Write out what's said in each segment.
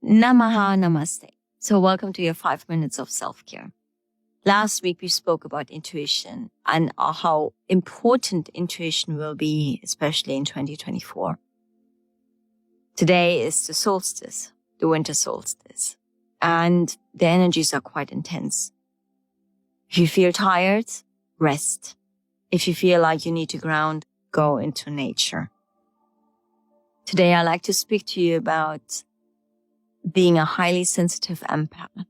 Namaha Namaste. So welcome to your 5 minutes of self-care. Last week we spoke about intuition and how important intuition will be, especially in 2024. Today is the solstice, the winter solstice, and the energies are quite intense. If you feel tired, rest. If you feel like you need to ground, go into nature. Today I'd like to speak to you about being a highly sensitive empath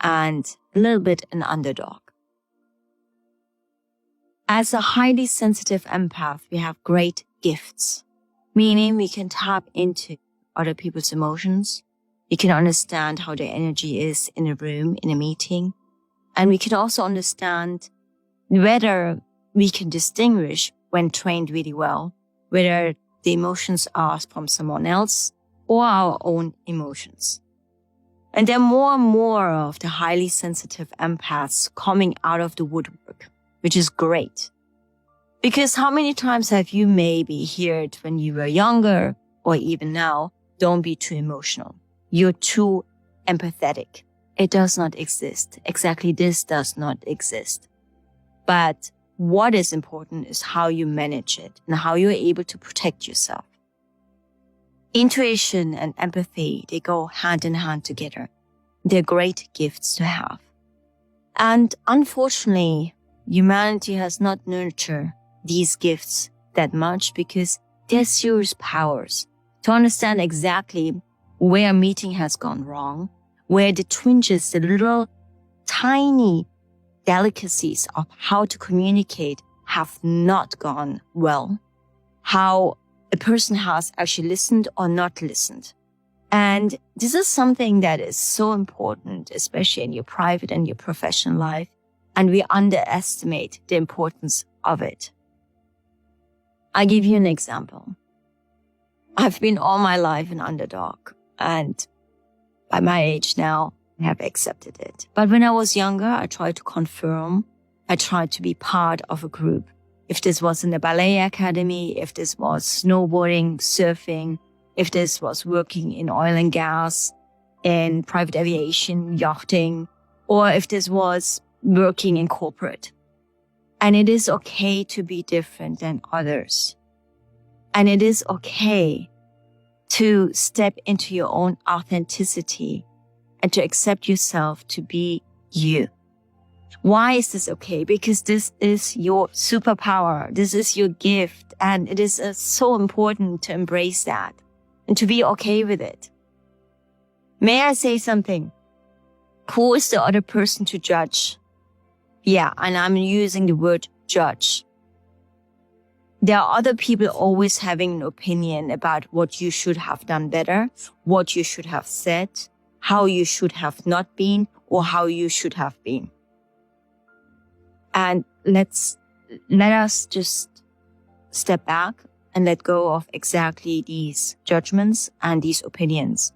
and a little bit an underdog. As a highly sensitive empath, we have great gifts, meaning we can tap into other people's emotions. We can understand how their energy is in a room, in a meeting. And we can also understand whether we can distinguish when trained really well, whether the emotions are from someone else or our own emotions. And there are more and more of the highly sensitive empaths coming out of the woodwork, which is great. Because how many times have you maybe heard when you were younger or even now, don't be too emotional. You're too empathetic. It does not exist. Exactly this does not exist. But what is important is how you manage it and how you're able to protect yourself. Intuition and empathy, they go hand in hand together. They're great gifts to have. And unfortunately, humanity has not nurtured these gifts that much because they're serious powers to understand exactly where a meeting has gone wrong, where the twinges, the little tiny delicacies of how to communicate have not gone well, how a person has actually listened or not listened. And this is something that is so important, especially in your private and your professional life. And we underestimate the importance of it. I'll give you an example. I've been all my life an underdog. And by my age now, I have accepted it. But when I was younger, I tried to confirm. I tried to be part of a group. If this was in the ballet academy, if this was snowboarding, surfing, if this was working in oil and gas, in private aviation, yachting, or if this was working in corporate. And it is okay to be different than others. And it is okay to step into your own authenticity and to accept yourself to be you. Why is this okay? Because this is your superpower. This is your gift. And it is so important to embrace that and to be okay with it. May I say something? Who is the other person to judge? Yeah, and I'm using the word judge. There are other people always having an opinion about what you should have done better, what you should have said, how you should have not been, or how you should have been. And let us just step back and let go of exactly these judgments and these opinions.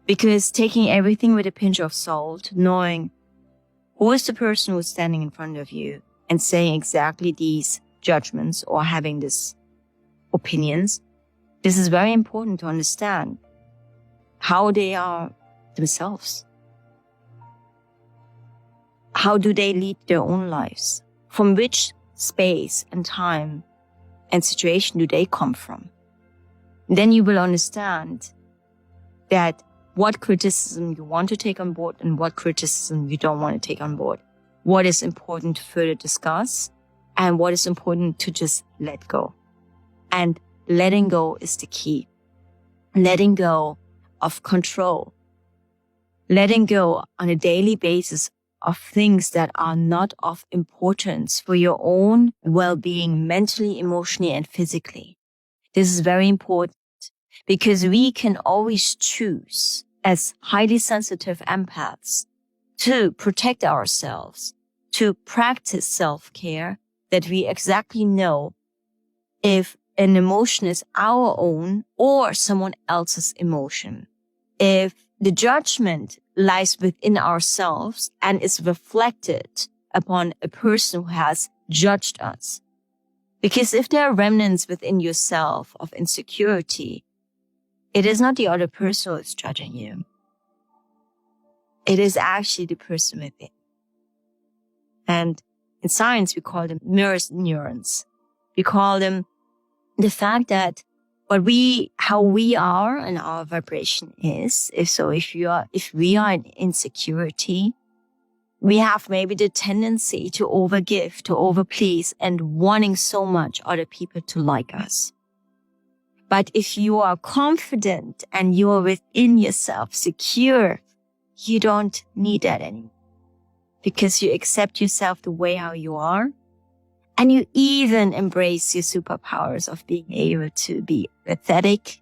Because taking everything with a pinch of salt, knowing who is the person who's standing in front of you and saying exactly these judgments or having these opinions, this is very important to understand how they are themselves. How do they lead their own lives? From which space and time and situation do they come from? Then you will understand that what criticism you want to take on board and what criticism you don't want to take on board. What is important to further discuss and what is important to just let go. And letting go is the key. Letting go of control. Letting go on a daily basis of things that are not of importance for your own well-being mentally, emotionally, and physically. This is very important because we can always choose as highly sensitive empaths to protect ourselves, to practice self-care, that we exactly know if an emotion is our own or someone else's emotion. If the judgment lies within ourselves and is reflected upon a person who has judged us. Because if there are remnants within yourself of insecurity, it is not the other person who is judging you. It is actually the person within. And in science, we call them mirror neurons. We call them the fact that how we are and our vibration is. If we are in insecurity, we have maybe the tendency to overgive, to overplease, and wanting so much other people to like us. But if you are confident and you are within yourself, secure, you don't need that anymore. Because you accept yourself the way how you are. And you even embrace your superpowers of being able to be empathetic,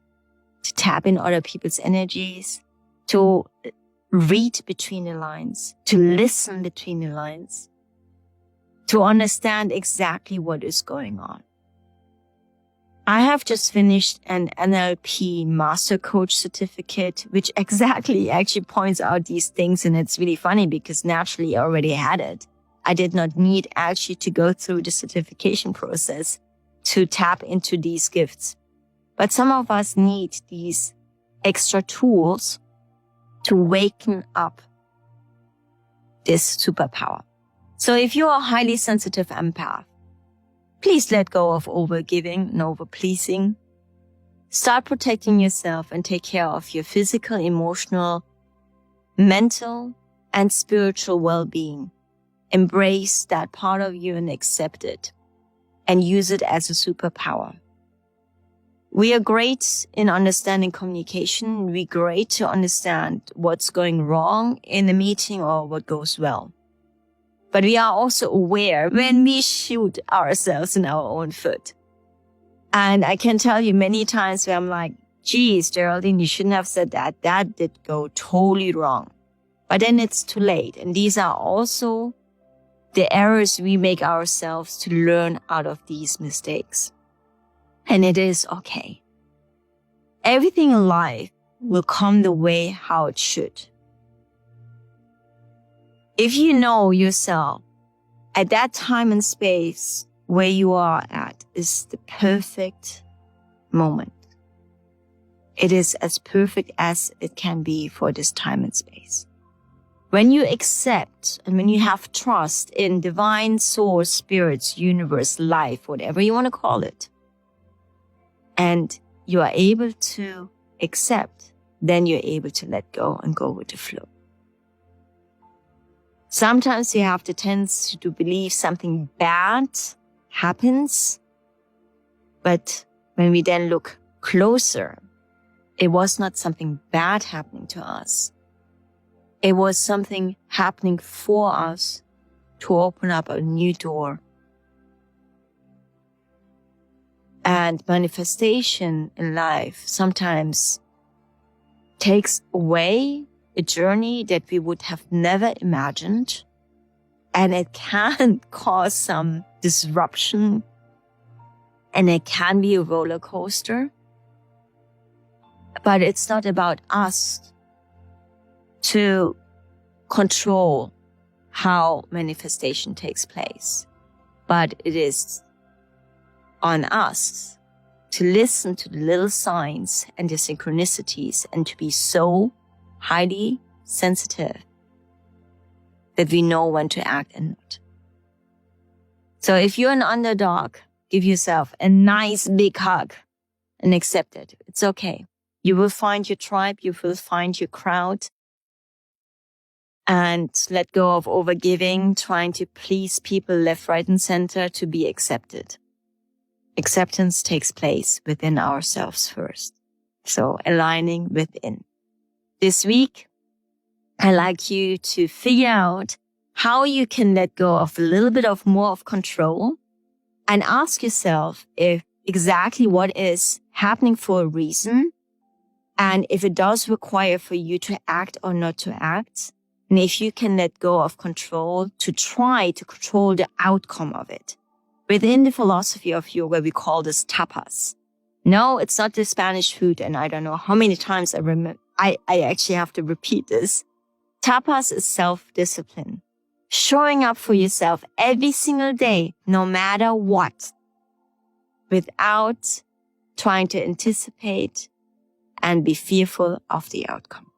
to tap in other people's energies, to read between the lines, to listen between the lines, to understand exactly what is going on. I have just finished an NLP Master Coach certificate, which actually points out these things. And it's really funny because naturally I already had it. I did not need actually to go through the certification process to tap into these gifts. But some of us need these extra tools to waken up this superpower. So if you are a highly sensitive empath, please let go of overgiving and overpleasing. Start protecting yourself and take care of your physical, emotional, mental, and spiritual well-being. Embrace that part of you and accept it and use it as a superpower. We are great in understanding communication. We're great to understand what's going wrong in a meeting or what goes well. But we are also aware when we shoot ourselves in our own foot. And I can tell you many times where I'm like, geez, Geraldine, you shouldn't have said that. That did go totally wrong. But then it's too late. And these are also the errors we make ourselves to learn out of these mistakes. And it is okay. Everything in life will come the way how it should. If you know yourself at that time and space where you are at is the perfect moment. It is as perfect as it can be for this time and space. When you accept and when you have trust in divine source, spirits, universe, life, whatever you want to call it, and you are able to accept, then you're able to let go and go with the flow. Sometimes you have the tendency to believe something bad happens, but when we then look closer, it was not something bad happening to us. It was something happening for us to open up a new door. And manifestation in life sometimes takes away a journey that we would have never imagined. And it can cause some disruption. And it can be a roller coaster. But it's not about us to control how manifestation takes place. But it is on us to listen to the little signs and the synchronicities and to be so highly sensitive that we know when to act and not. So if you're an underdog, give yourself a nice big hug and accept it. It's okay. You will find your tribe. You will find your crowd. And let go of overgiving, trying to please people left, right, and center to be accepted. Acceptance takes place within ourselves first. So aligning within. This week, I'd like you to figure out how you can let go of a little bit of more of control and ask yourself if exactly what is happening for a reason and if it does require for you to act or not to act. And if you can let go of control to try to control the outcome of it. Within the philosophy of yoga, we call this tapas. No, it's not the Spanish food. And I don't know how many times I actually have to repeat this. Tapas is self-discipline. showing up for yourself every single day, no matter what, without trying to anticipate and be fearful of the outcome.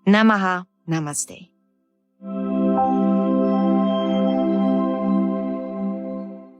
Namaha, namaste.